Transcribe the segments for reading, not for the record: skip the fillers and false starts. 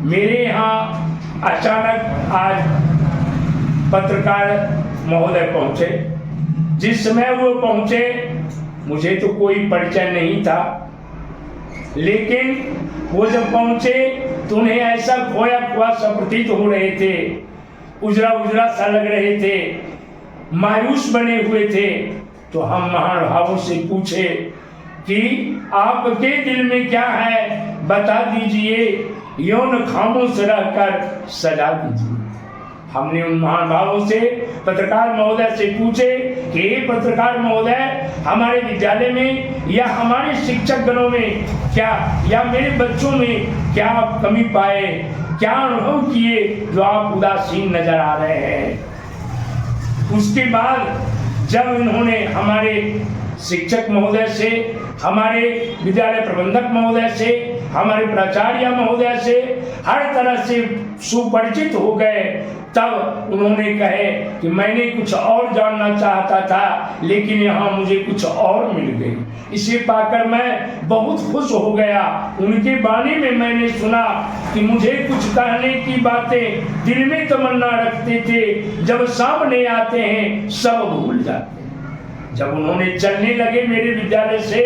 मेरे यहाँ अचानक आज पत्रकार महोदय पहुंचे। जिस समय वो पहुंचे मुझे तो कोई परिचय नहीं था, लेकिन वो जब पहुंचे तो उन्हें ऐसा खोया खोया सा प्रतीत हो रहे थे, उजरा उजरा सा लग रहे थे, मायूस बने हुए थे। तो हम महानुभावों से पूछे कि आपके दिल में क्या है, बता दीजिए, यौन खामोश रहकर सजा दीजिए। हमने उन महानुभावों से, पत्रकार महोदय से पूछे कि हे पत्रकार महोदय, हमारे विद्यालय में या हमारे शिक्षक गणों में क्या, या मेरे बच्चों में क्या आप कमी पाए, क्या अनुभव किए जो आप उदासीन नजर आ रहे हैं। उसके बाद जब इन्होंने हमारे शिक्षक महोदय से, हमारे विद्यालय प्रबंधक महोदय से, हमारे प्राचार्य महोदय से हर तरह से सुपरिचित हो गए, तब उन्होंने कहे कि मैंने कुछ और जानना चाहता था, लेकिन यहाँ मुझे कुछ और मिल गई। इसे पाकर मैं बहुत खुश हो गया। उनके बाणी में मैंने सुना कि मुझे कुछ कहने की बातें दिल में तमन्ना रखते थे, जब सामने आते हैं सब भूल जाते हैं। जब उन्होंने चलने लगे मेरे विद्यालय से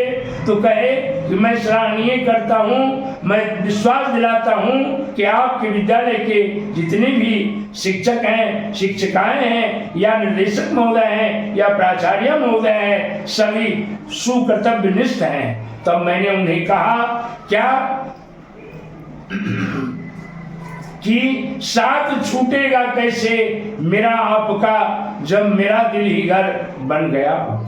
तो कहे कि मैं सराहनीय करता हूँ, मैं विश्वास दिलाता हूँ कि आपके विद्यालय के जितने भी शिक्षक हैं, शिक्षिकाएं हैं, या निर्देशक महोदय हैं, या प्राचार्य महोदय हैं, सभी सुकर्तव्यनिष्ठ हैं। तब मैंने उन्हें कहा क्या कि साथ छूटेगा कैसे मेरा आपका, जब मेरा दिल ही घर बन गया आपका।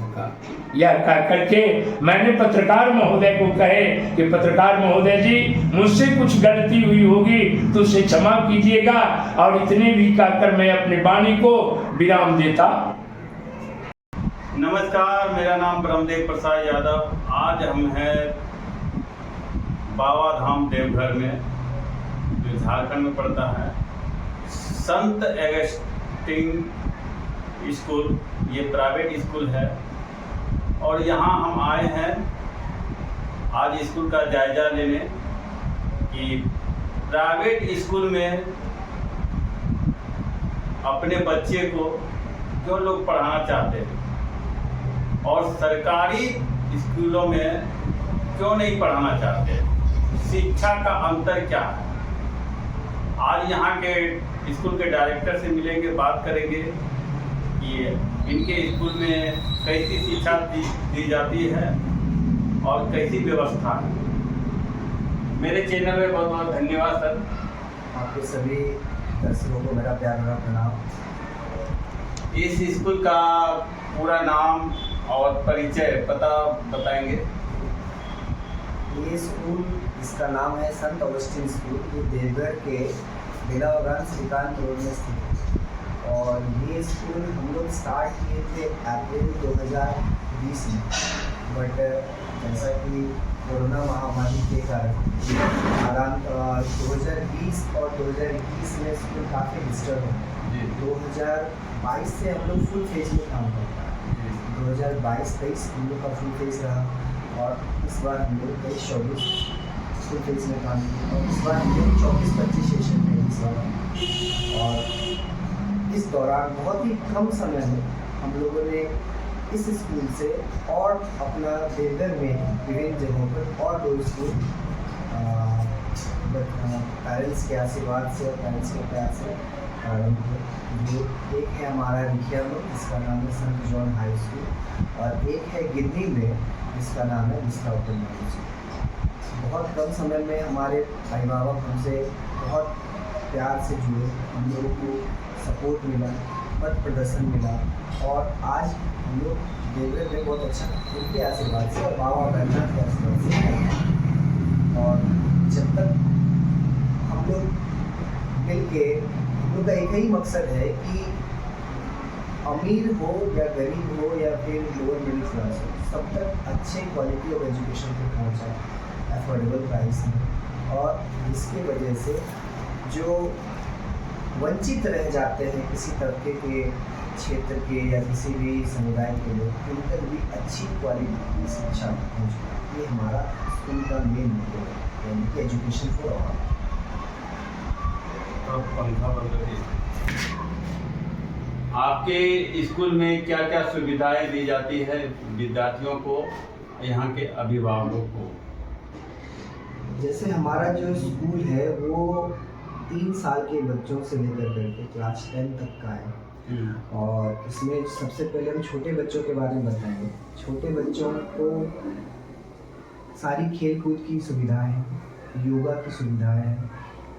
यह कह करके मैंने पत्रकार महोदय को कहे कि पत्रकार महोदय जी, मुझसे कुछ गलती हुई होगी तो उसे क्षमा कीजिएगा, और इतने भी कहकर मैं अपने वाणी को विराम देता। नमस्कार, मेरा नाम ब्रह्मदेव प्रसाद यादव। आज हम हैं बाबा धाम देवघर में, जो झारखंड में पड़ता है, संत एगस्टीन स्कूल। ये प्राइवेट स्कूल है और यहाँ हम आए हैं आज स्कूल का जायजा लेने कि प्राइवेट स्कूल में अपने बच्चे को जो लोग पढ़ाना चाहते हैं और सरकारी स्कूलों में क्यों नहीं पढ़ाना चाहते, शिक्षा का अंतर क्या है। आज यहाँ के स्कूल के डायरेक्टर से मिलेंगे, बात करेंगे कि इनके स्कूल में कैसी शिक्षा दी जाती है और कैसी व्यवस्था है। मेरे चैनल में बहुत बहुत धन्यवाद सर। आपके सभी दर्शकों को मेरा प्यार भरा प्रणाम। इस स्कूल का पूरा नाम और परिचय पता बताएंगे। ये स्कूल, इसका नाम है संत ऑगस्टीन स्कूल। ये देवघर के बेलावगान श्रीकांत रोड में स्थित है और ये स्कूल हम लोग स्टार्ट किए थे अप्रैल 2020 में, बट जैसा कि कोरोना महामारी के कारण 2020 और 2021 में स्कूल काफ़ी डिस्टर्ब हो। 2022 से हम लोग फुल फेज में काम करते हैं। 2022-23 हम लोग का फुल फेज रहा और इस बार हम लोग 23-24 फुल फेज में काम किया और इस बार हम लोग 24-25 सेशन में इस बार। और इस दौरान बहुत ही कम समय में हम लोगों ने इस स्कूल से और अपना देवघर में विभिन्न जगहों पर और 2 स्कूल पेरेंट्स के आशीर्वाद से और पेरेंट्स के प्यार से प्रारंभ किया। जो एक है हमारा रिखिया में, जिसका नाम है संत जॉन हाई स्कूल, और एक है गिद्दी में, जिसका नाम है विस्टा ओपन स्कूल। बहुत कम समय में हमारे अभिभावक हमसे बहुत प्यार से जुड़े, हम लोगों को सपोर्ट मिला, मत प्रदर्शन मिला और आज हम लोग देवघर में बहुत अच्छा उनके आशीर्वाद से और बाबा बैद्यनाथ के आशीर्वाद से। और जब तक हम लोग मिल के, हम लोग का एक ही मकसद है कि अमीर हो या गरीब हो या फिर लोअर मिडिल क्लास हो, सब तक अच्छे क्वालिटी ऑफ एजुकेशन तक पहुँचाए अफोर्डेबल प्राइस में। और इसकी वजह से जो वंचित रह जाते हैं किसी तबके के, क्षेत्र के या किसी भी समुदाय के लोग, उन तक भी अच्छी क्वालिटी की शिक्षा पहुँचे। ये हमारा स्कूल का मेन मोटिव है, यानी कि एजुकेशन फॉर ऑल। आपके स्कूल में क्या क्या सुविधाएं दी जाती है विद्यार्थियों को, यहाँ के अभिभावकों को? जैसे हमारा जो स्कूल है वो 3 साल के बच्चों से लेकर करके क्लास 10 तक का है। और इसमें सबसे पहले हम छोटे बच्चों के बारे में बताएंगे। छोटे बच्चों को सारी खेल कूद की सुविधाएं हैं, योगा की सुविधाएं हैं।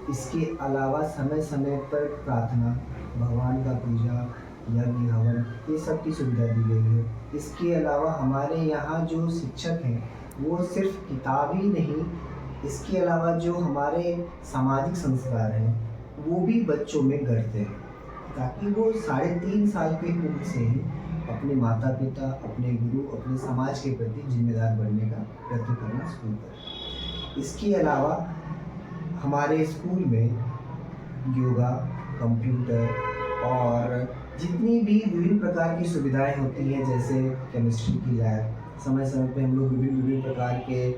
इसके अलावा समय समय पर प्रार्थना, भगवान का पूजा, यज्ञ हवन, ये सब की सुविधा दी गई है। इसके अलावा हमारे यहाँ जो शिक्षक हैं वो सिर्फ किताब ही नहीं, इसके अलावा जो हमारे सामाजिक संस्कार हैं वो भी बच्चों में गढ़ते हैं, ताकि वो 3.5 साल की उम्र से ही अपने माता पिता, अपने गुरु, अपने समाज के प्रति जिम्मेदार बनने का प्रयत्न करना शुरू करें। इसके अलावा हमारे स्कूल में योगा, कंप्यूटर और जितनी भी विभिन्न प्रकार की सुविधाएं होती हैं, जैसे केमिस्ट्री की लैब, समय समय पे हम लोग विभिन्न प्रकार के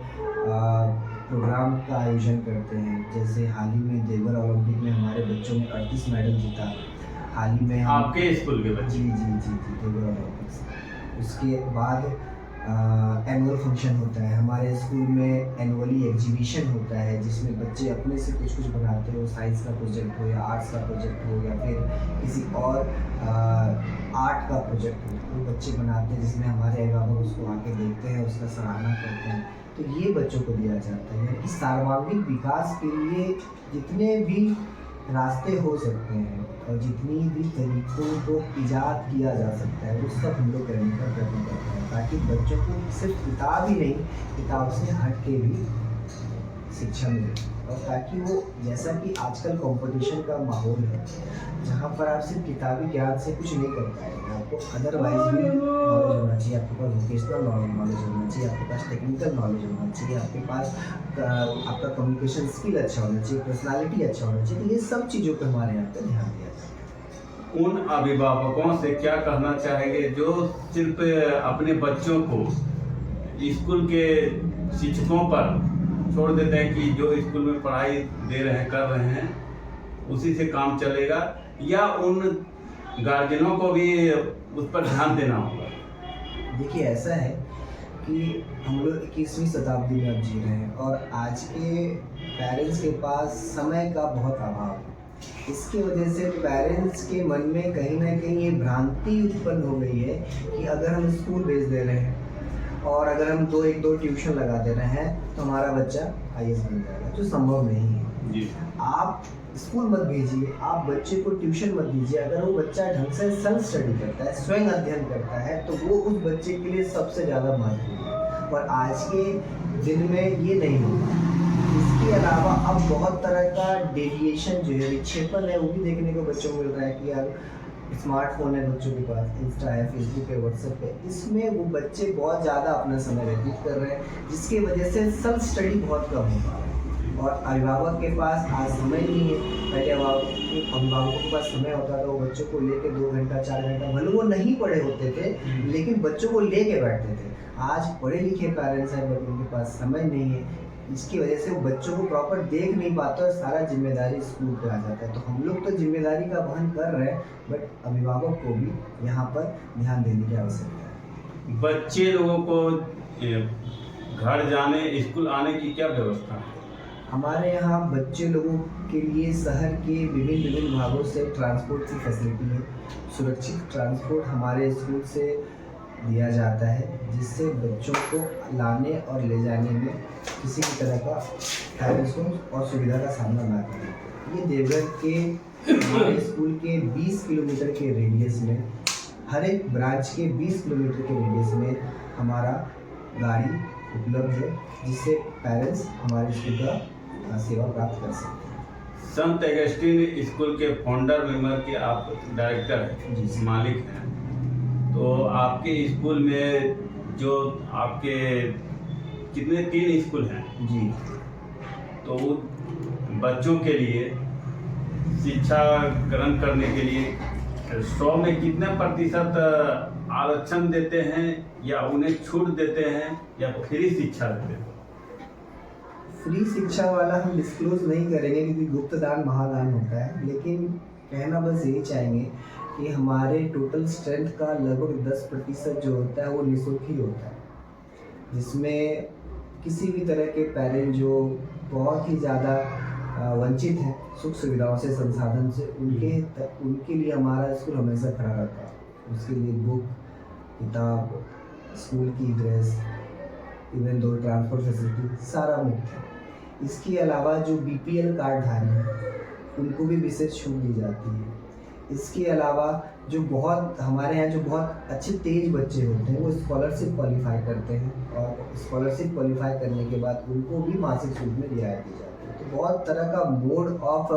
प्रोग्राम का आयोजन करते हैं। जैसे हाल ही में देवर ओलंपिक में हमारे बच्चों ने 38 मेडल जीता। हाल ही में आपके स्कूल के बच्चे? जी देवर ओलंपिक्स। उसके बाद एनुअल फंक्शन होता है हमारे स्कूल में, एनुअली एग्जीबिशन होता है जिसमें बच्चे अपने से कुछ बनाते हो, साइंस का प्रोजेक्ट हो या आर्ट्स का प्रोजेक्ट हो या फिर किसी और आर्ट का प्रोजेक्ट हो, वो बच्चे बनाते हैं जिसमें हमारे अभिभावक उसको आके देखते हैं, उसका सराहना करते हैं। तो ये बच्चों को दिया जाता है कि सर्वांगीण विकास के लिए जितने भी रास्ते हो सकते हैं और जितनी भी तरीकों को ईजाद किया जा सकता है वो सब हम लोग करने का प्रयत्न करते हैं, ताकि बच्चों को सिर्फ किताब ही नहीं, किताब से हट के भी शिक्षा मिले। और ताकि वो, जैसा कि आजकल कंपटीशन का माहौल है जहाँ पर आप सिर्फ किताबी ज्ञान से कुछ नहीं कर पाएंगे, आपको अदरवाइज भी नॉलेज होना चाहिए, आपके पास वोकेशनल नॉलेज होना चाहिए, आपके पास टेक्निकल नॉलेज होना चाहिए, आपके पास आपका कम्युनिकेशन स्किल अच्छा होना चाहिए, पर्सनालिटी अच्छा होना चाहिए। तो ये सब चीज़ों पर हमारे यहाँ पर ध्यान दिया जाता है। उन अभिभावकों से क्या कहना चाहेंगे जो सिर्फ अपने बच्चों को स्कूल के शिक्षकों पर छोड़ देते हैं कि जो स्कूल में पढ़ाई दे रहे हैं, कर रहे हैं, उसी से काम चलेगा, या उन गार्जियनों को भी उस पर ध्यान देना होगा? देखिए, ऐसा है कि हम लोग 21वीं शताब्दी में अब जी रहे हैं और आज के पेरेंट्स के पास समय का बहुत अभाव है। इसकी वजह से पेरेंट्स के मन में कहीं ना कहीं ये भ्रांति उत्पन्न हो गई है कि अगर हम स्कूल भेज दे रहे हैं और अगर हम 2 ट्यूशन लगा दे रहे हैं तो हमारा बच्चा IAS बन जाएगा, जो संभव नहीं है जी। आप स्कूल मत भेजिए, आप बच्चे को ट्यूशन मत दीजिए। अगर वो बच्चा ढंग से सेल्फ स्टडी करता है, स्वयं अध्ययन करता है, तो वो उस बच्चे के लिए सबसे ज़्यादा महत्वपूर्ण है। और आज के दिन में ये नहीं होगा। इसके अलावा अब बहुत तरह का डेविएशन जो है, विक्षेपण है, वो भी देखने को बच्चों को मिल रहा है कि यार स्मार्टफोन है बच्चों के पास, इंस्टा है, फेसबुक है, व्हाट्सएप है, इसमें वो बच्चे बहुत ज़्यादा अपना समय व्यतीत कर रहे हैं, जिसकी वजह से सेल्फ स्टडी बहुत कम हो पा रहा है। और अभिभावक के पास आज समय नहीं है। पहले अभिभावकों के पास समय होता था, वो बच्चों को लेके 2 घंटा 4 घंटा, भले वो नहीं पढ़े होते थे लेकिन बच्चों को लेके बैठते थे। आज पढ़े लिखे पेरेंट्स हैं बट उनके पास समय नहीं है, इसकी वजह से वो बच्चों को प्रॉपर देख नहीं पाते और सारा जिम्मेदारी स्कूल पे आ जाता है। तो हम लोग तो जिम्मेदारी का वहन कर रहे हैं, बट अभिभावक को भी यहाँ पर ध्यान देने की आवश्यकता है। बच्चे लोगों को घर जाने, स्कूल आने की क्या व्यवस्था है? हमारे यहाँ बच्चे लोगों के लिए शहर के विभिन्न भागों से ट्रांसपोर्ट की फैसिलिटी है। सुरक्षित ट्रांसपोर्ट हमारे स्कूल से दिया जाता है, जिससे बच्चों को लाने और ले जाने में किसी भी तरह का हैरेसमेंट और सुविधा का सामना ना करें। ये देवघर के हमारे स्कूल के 20 किलोमीटर के रेडियस में, हर एक ब्रांच के 20 किलोमीटर के रेडियस में हमारा गाड़ी उपलब्ध है, जिससे पेरेंट्स हमारे स्कूल का सेवा प्राप्त कर सकते हैं। संत एगस्टीन स्कूल के फाउंडर मेंबर के आप डायरेक्टर हैं, जी, मालिक हैं, तो आपके स्कूल में जो आपके कितने 3 स्कूल हैं जी, तो बच्चों के लिए शिक्षा ग्रहण करने के लिए 100 में कितना प्रतिशत आरक्षण देते हैं, या उन्हें छूट देते हैं, या फ्री शिक्षा देते हैं? फ्री शिक्षा वाला हम डिस्क्लोज नहीं करेंगे क्योंकि गुप्त दान महादान होता है, लेकिन कहना बस यही चाहेंगे कि हमारे टोटल स्ट्रेंथ का लगभग 10% जो होता है वो निःशुल्क ही होता है, जिसमें किसी भी तरह के पेरेंट जो बहुत ही ज़्यादा वंचित हैं सुख सुविधाओं से, संसाधन से, उनके लिए हमारा स्कूल हमेशा खड़ा रहता है। उसके लिए बुक, किताब, स्कूल की dress, even though transport facility सारा मुफ्त है। इसके अलावा जो BPL कार्डधारी हैं उनको भी विशेष छूट दी जाती है। इसके अलावा जो बहुत हमारे यहाँ जो बहुत अच्छे तेज बच्चे होते हैं वो स्कॉलरशिप क्वालिफाई करते हैं, और स्कॉलरशिप क्वालिफाई करने के बाद उनको भी मासिक शुल्क में रियायत दी जाती है। तो बहुत तरह का मोड ऑफ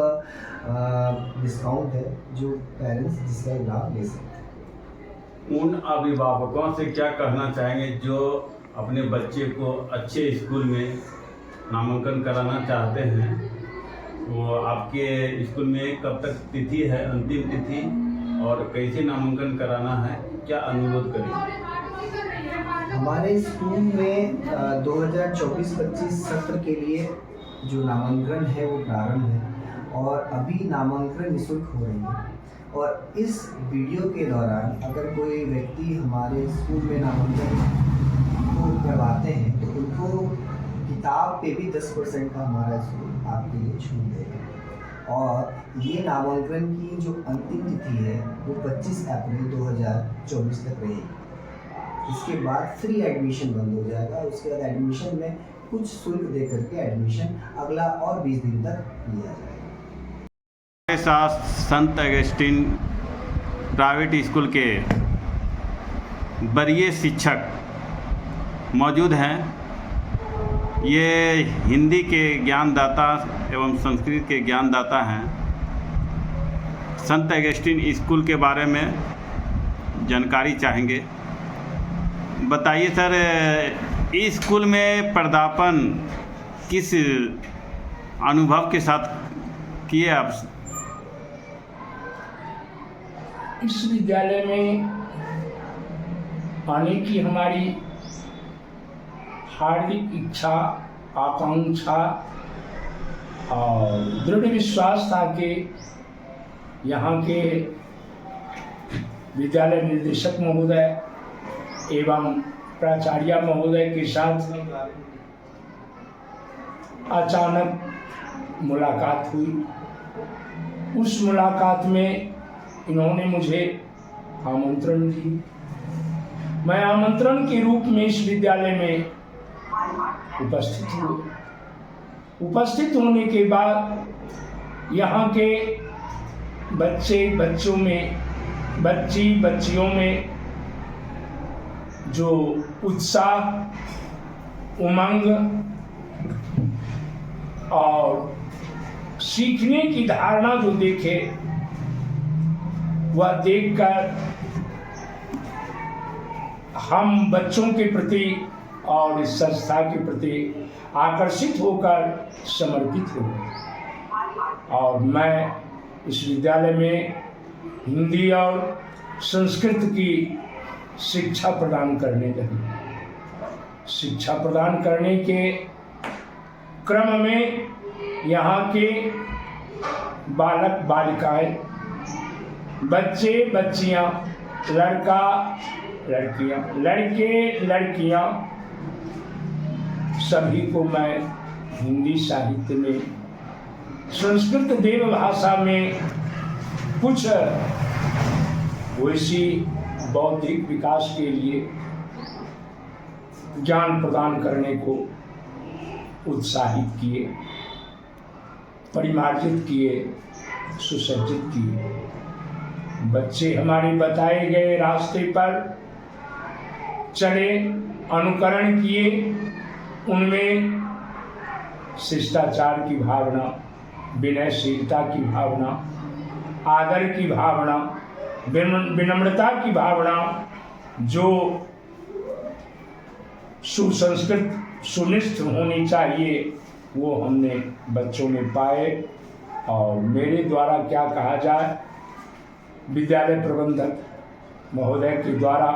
डिस्काउंट है जो पेरेंट्स जिसका लाभ ले सकते हैं। उन अभिभावकों से क्या कहना चाहेंगे जो अपने बच्चे को अच्छे स्कूल में नामांकन कराना चाहते हैं? वो आपके स्कूल में कब तक तिथि है, अंतिम तिथि, और कैसे नामांकन कराना है, क्या अनुरोध करेंगे? हमारे स्कूल में 2024-25 सत्र के लिए जो नामांकन है वो प्रारंभ है, और अभी नामांकन निःशुल्क हो रही है। और इस वीडियो के दौरान अगर कोई व्यक्ति हमारे स्कूल में नामांकन करवाते हैं तो उनको किताब पे भी 10% का हमारा स्कूल आपके लिए छूट देगा। और ये नामांकन की जो अंतिम तिथि है वो 25 अप्रैल 2024 तक रहेगी। इसके बाद फ्री एडमिशन बंद हो जाएगा। उसके बाद एडमिशन में कुछ शुल्क दे करके एडमिशन अगला और 20 दिन तक लिया जाएगा। के साथ संत अगस्टिन प्राइवेट स्कूल के वरीय शिक्षक मौजूद हैं। ये हिंदी के ज्ञानदाता एवं संस्कृत के ज्ञानदाता हैं। संत अगस्टिन स्कूल के बारे में जानकारी चाहेंगे। बताइए सर, इस स्कूल में पदार्पण किस अनुभव के साथ किए आप? इस विद्यालय में आने की हमारी हार्दिक इच्छा, आकांक्षा और दृढ़ विश्वास था कि यहाँ के विद्यालय निर्देशक महोदय एवं प्राचार्य महोदय के साथ अचानक मुलाकात हुई। उस मुलाकात में इन्होंने मुझे आमंत्रण दी। मैं आमंत्रण के रूप में इस विद्यालय में उपस्थित हुए। उपस्थित होने के बाद यहाँ के बच्चों में, बच्चियों में जो उत्साह, उमंग और सीखने की धारणा जो देखे, वह देखकर हम बच्चों के प्रति और इस संस्था के प्रति आकर्षित होकर समर्पित हो गए। और मैं इस विद्यालय में हिंदी और संस्कृत की शिक्षा प्रदान करने लगी। शिक्षा प्रदान करने के क्रम में यहाँ के बालक बालिकाएं, बच्चे बच्चियाँ, लड़का लड़कियाँ, लड़के लड़कियाँ, सभी को मैं हिंदी साहित्य में, संस्कृत देव भाषा में कुछ वैसी बौद्धिक विकास के लिए ज्ञान प्रदान करने को उत्साहित किए, परिमार्जित किए, सुसज्जित किए। बच्चे हमारे बताए गए रास्ते पर चले, अनुकरण किए। उनमें शिष्टाचार की भावना, विनयशीलता की भावना, आदर की भावना, विनम्रता की भावना, जो सुसंस्कृत सुनिष्ठ होनी चाहिए, वो हमने बच्चों में पाए। और मेरे द्वारा क्या कहा जाए, विद्यालय प्रबंधक महोदय के द्वारा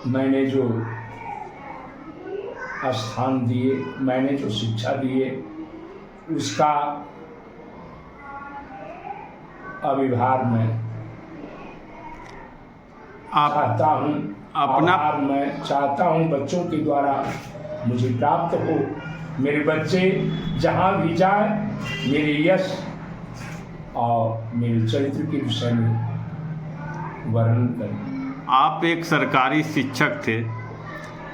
मैंने जो स्थान दिए, मैंने जो शिक्षा दिए उसका अभिभार मैं चाहता हूँ, आभार मैं चाहता हूँ बच्चों के द्वारा मुझे प्राप्त हो। मेरे बच्चे जहाँ भी जाए मेरे यश और मेरे चरित्र के विषय में वर्णन करें। आप एक सरकारी शिक्षक थे,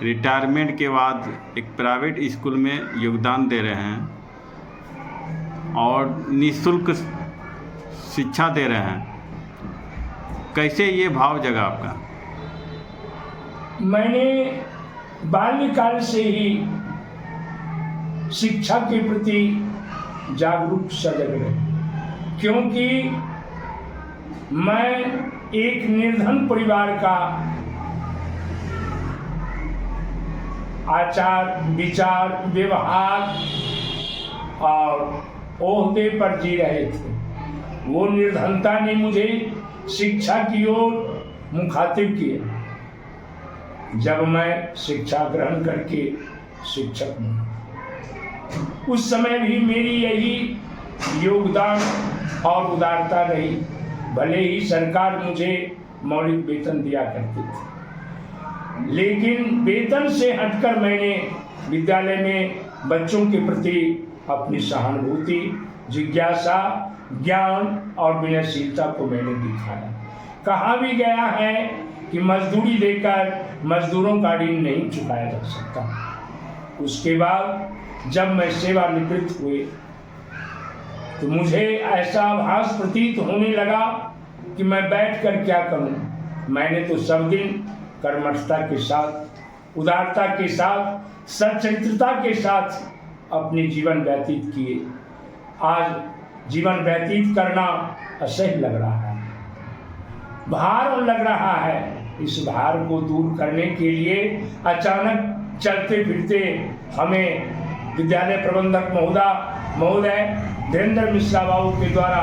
रिटायरमेंट के बाद एक प्राइवेट स्कूल में योगदान दे रहे हैं और निःशुल्क शिक्षा दे रहे हैं। कैसे ये भाव जगा आपका? मैंने बाल्यकाल से ही शिक्षा के प्रति जागरूक सजग रहे, क्योंकि मैं एक निर्धन परिवार का आचार विचार व्यवहार और ओहदे पर जी रहे थे। वो निर्धनता ने मुझे शिक्षा की ओर मुखातिब किया। जब मैं शिक्षा ग्रहण करके शिक्षक बना, उस समय भी मेरी यही योगदान और उदारता रही। भले ही सरकार मुझे मौलिक वेतन दिया करती थी, लेकिन वेतन से हटकर मैंने विद्यालय में बच्चों के प्रति अपनी सहानुभूति, जिज्ञासा, ज्ञान और विनयशीलता को मैंने दिखाया। कहा भी गया है कि मजदूरी देकर मजदूरों का ऋण नहीं चुकाया जा सकता। उसके बाद जब मैं सेवानिवृत्त हुए तो मुझे ऐसा आभास प्रतीत होने लगा कि मैं बैठकर क्या करूं। मैंने तो सब दिन कर्मठता के साथ, उदारता के साथ, सच्चरित्रता के साथ अपने जीवन व्यतीत किए। आज जीवन व्यतीत करना असह्य लग रहा है, भार लग रहा है। इस भार को दूर करने के लिए अचानक चलते फिरते हमें विद्यालय प्रबंधक महोदय धीरेन्द्र मिश्रा बाबू के द्वारा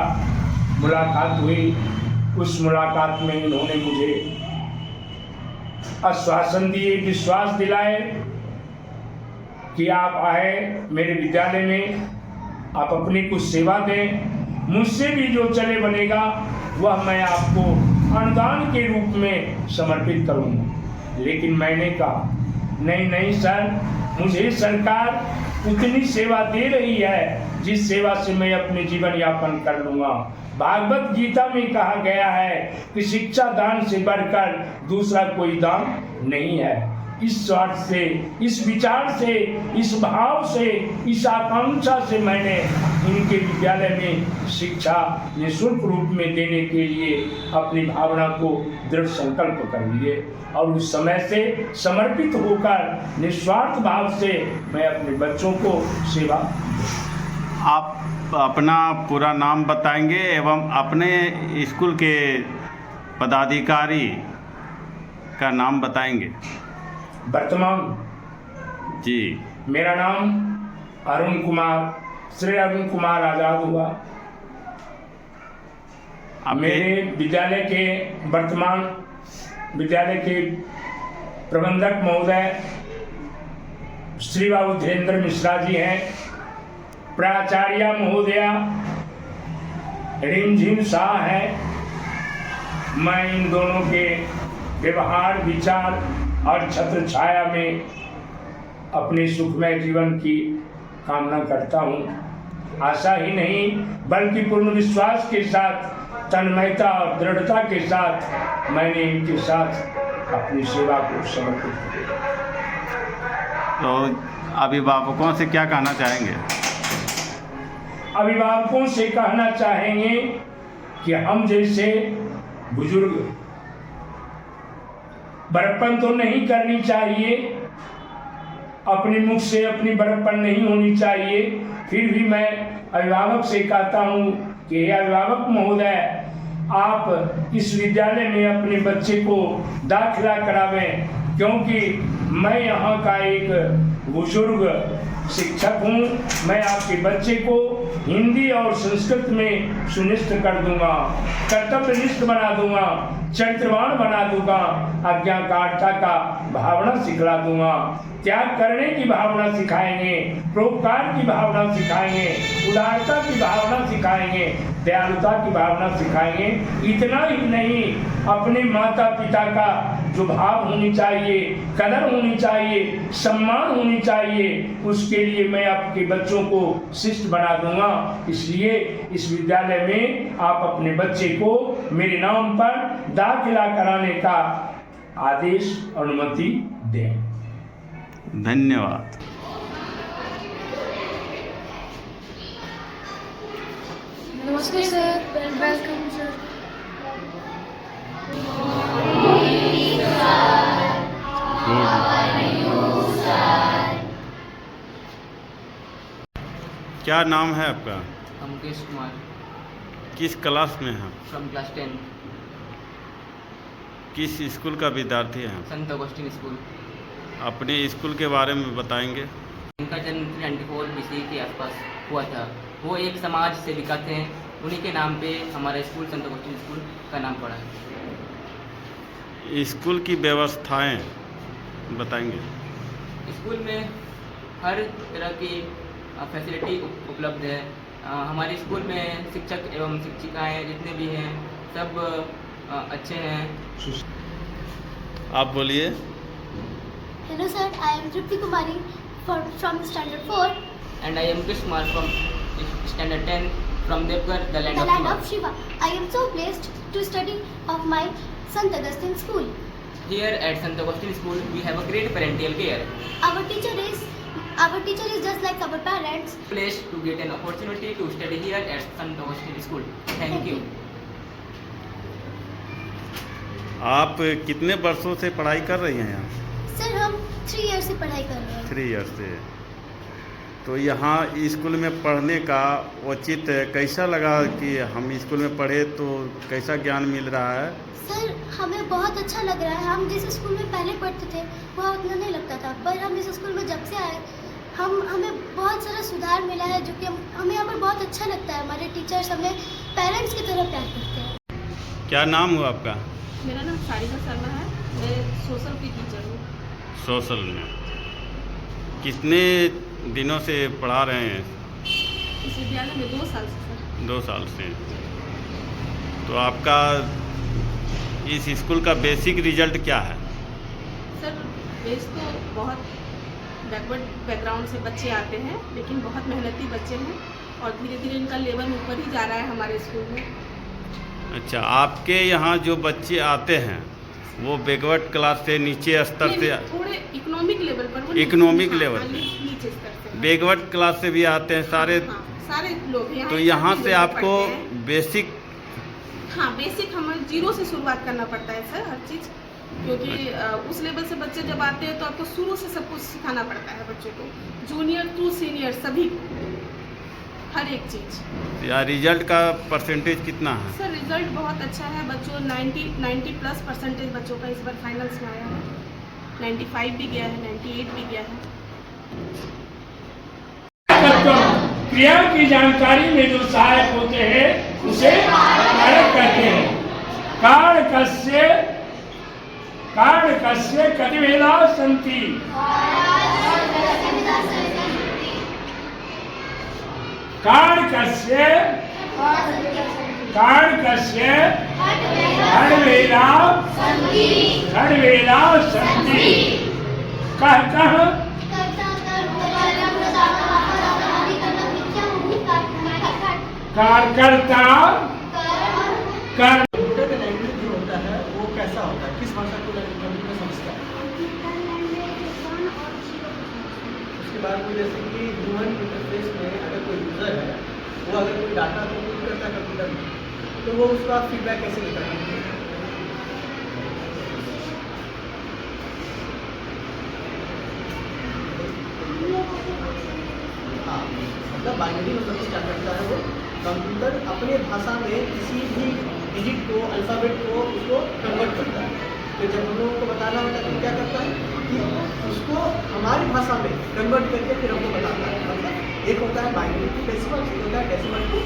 मुलाकात हुई। उस मुलाकात में इन्होंने मुझे आश्वासन दिए, विश्वास दिलाए कि आप आए मेरे विद्यालय में, आप अपनी कुछ सेवा दें, मुझसे भी जो चले बनेगा वह मैं आपको अनुदान के रूप में समर्पित करूंगा। लेकिन मैंने कहा नहीं सर, मुझे सरकार उतनी सेवा दे रही है जिस सेवा से मैं अपने जीवन यापन कर लूंगा। भागवत गीता में कहा गया है कि शिक्षा दान से बढ़कर दूसरा कोई दान नहीं है। इस स्वार्थ से, इस विचार से, इस भाव से, इस आकांक्षा से मैंने इनके विद्यालय में शिक्षा निःशुल्क रूप में देने के लिए अपनी भावना को दृढ़ संकल्प कर लिए और उस समय से समर्पित होकर निस्वार्थ भाव से मैं अपने बच्चों को सेवा। आप अपना पूरा नाम बताएंगे एवं अपने स्कूल के पदाधिकारी का नाम बताएंगे? वर्तमान जी, मेरा नाम अरुण कुमार, श्री अरुण कुमार आजाद हुआ। मेरे विद्यालय के वर्तमान विद्यालय के प्रबंधक महोदय श्री बाबू धीरेन्द्र मिश्रा जी हैं। प्राचार्य महोदया रिमझिम शाह है। मैं इन दोनों के व्यवहार, विचार और छत्र छाया में अपने सुखमय जीवन की कामना करता हूँ। आशा ही नहीं बल्कि पूर्ण विश्वास के साथ, तन्मयता और दृढ़ता के साथ मैंने इनके साथ अपनी सेवा को समर्पित किया। तो अभिभावकों से क्या कहना चाहेंगे? अभिभावकों से कहना चाहेंगे कि हम जैसे बुजुर्ग बड़प्पन तो नहीं करनी चाहिए, अपने मुख से अपनी बड़प्पन नहीं होनी चाहिए। फिर भी मैं अभिभावक से कहता हूँ कि अभिभावक महोदय, आप इस विद्यालय में अपने बच्चे को दाखिला करावें, क्योंकि मैं यहाँ का एक बुजुर्ग शिक्षक हूँ। मैं आपके बच्चे को हिंदी और संस्कृत में सुनिश्चित कर दूंगा, कर्तव्यनिष्ठ बना दूंगा, चरित्रवान बना दूंगा, आज्ञाकारिता का भावना सिखला दूंगा, त्याग करने की भावना सिखाएंगे, परोपकार की भावना सिखाएंगे, उदारता की भावना सिखाएंगे, दयालुता की भावना सिखाएंगे। इतना ही नहीं, अपने माता पिता का जो भाव होनी चाहिए, कदर होनी चाहिए, सम्मान होनी चाहिए, उसके लिए मैं आपके बच्चों को शिष्ट बना दूंगा। इसलिए इस विद्यालय में आप अपने बच्चे को मेरे नाम पर दाखिला कराने का आदेश, अनुमति दें। धन्यवाद। नमस्ते सर, वेलकम सर। क्या नाम है आपका? मुकेश कुमार, किस क्लास में हैं? फ्रॉम क्लास 10, किस स्कूल का विद्यार्थी हैं? संत अगस्टिन स्कूल। अपने स्कूल के बारे में बताएंगे। इनका जन्म 394 BC के आसपास हुआ था। वो एक समाज सेविका थे, उन्हीं के नाम पे हमारा स्कूल संत अगस्टिन स्कूल का नाम पड़ा है। स्कूल की व्यवस्थाएं बताएंगे। स्कूल में हर तरह की फैसिलिटी उपलब्ध है। हमारे स्कूल में शिक्षक एवं शिक्षिकाएं जितने भी हैं सब अच्छे हैं। आप बोलिए। Hello sir, I am Tripti Kumari from standard 4, and I am Mukesh Kumar from standard 10 from Deoghar, the the land land of of Shiva. I am so blessed to study of my Sant Augustine school. Here at Sant Augustine School, we have a great parental care. Our teacher is just like our parents. Blessed to get an opportunity to study here at Sant Augustine School. Thank you. आप कितने वर्षों से पढ़ाई कर रही हैं यहाँ? Sir हम 3 years से पढ़ाई कर रहे हैं। 3 ईयर से। तो यहाँ स्कूल में पढ़ने का उचित कैसा लगा कि हम स्कूल में पढ़े तो कैसा ज्ञान मिल रहा है? सर हमें बहुत अच्छा लग रहा है। हम जिस स्कूल में पहले पढ़ते थे वहाँ उतना नहीं लगता था, पर हम इस स्कूल में जब से आए हमें बहुत सारा सुधार मिला है, जो कि हमें यहाँ पर बहुत अच्छा लगता है। हमारे टीचर्स हमें पेरेंट्स की तरह प्यार करते हैं। क्या नाम हुआ आपका? मेरा नाम सारिका शर्मा है, मैं सोशल की टीचर हूँ। सोशल में कितने दिनों से पढ़ा रहे हैं? इस विद्यालय में 2 साल से सर। 2 साल से। तो आपका इस स्कूल का बेसिक रिजल्ट क्या है? सर बेस तो बहुत बैकवर्ड बैकग्राउंड से बच्चे आते हैं, लेकिन बहुत मेहनती बच्चे हैं और धीरे धीरे इनका लेवल ऊपर ही जा रहा है हमारे स्कूल में। अच्छा, आपके यहाँ जो बच्चे आते हैं वो बैकवर्ड क्लास से, नीचे स्तर से, थोड़े इकोनॉमिक लेवल पर, वो इकोनॉमिक लेवल पे, नीचे स्तर से बैकवर्ड क्लास से भी आते हैं सारे। हाँ, सारे लोग यहाँ। तो यहाँ से लोग आपको पढ़ते हैं। बेसिक, हाँ बेसिक हमें 0 से शुरुआत करना पड़ता है सर, हर चीज़, क्योंकि उस लेवल से बच्चे जब आते हैं तो आपको शुरू से सब कुछ सिखाना पड़ता है बच्चों को, जूनियर टू सीनियर सभी को, हर एक चीज़। या रिजल्ट का परसेंटेज कितना है? सर रिजल्ट बहुत अच्छा है, बच्चों 90+ बच्चों का इस बार फाइनल्स में आया है। 95 भी गया है, 98 भी गया है। क्रिया की जानकारी में जो सहायक होते हैं उसे कारक कहते हैं। कारणकस्य कतिवेदा सन्ति। कारणकस्य खड्वेदा सन्ति। कह कार्यकर्ता कंप्यूटर का लैंग्वेज जो होता है वो कैसा होता है, किस भाषा को कंप्यूटर समझता है? उसके बाद में जैसे कि ह्यूमन इंटरफेस में अगर कोई यूज़र है, वो अगर कोई डाटा को पुट करता है कंप्यूटर में, तो वो उसका फीडबैक कैसे लेता है? हाँ, मतलब बाइनरी मतलब क्या करता है वो कंप्यूटर अपने भाषा में किसी भी डिजिट को, अल्फ़ाबेट को उसको कन्वर्ट करता है। तो जब हम लोगों को बताना होता है तो क्या करता है कि उसको हमारी भाषा में कन्वर्ट करके फिर हमको बताता है। मतलब एक होता है बाइनरी टू डेसिमल, एक होता है डेसिमल टू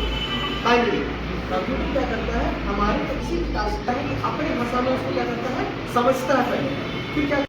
बाइनरी। कंप्यूटर क्या करता है, हमारे इसी टास्क टाइम अपने भाषा में उसको क्या करता है, समझता है पहले, फिर क्या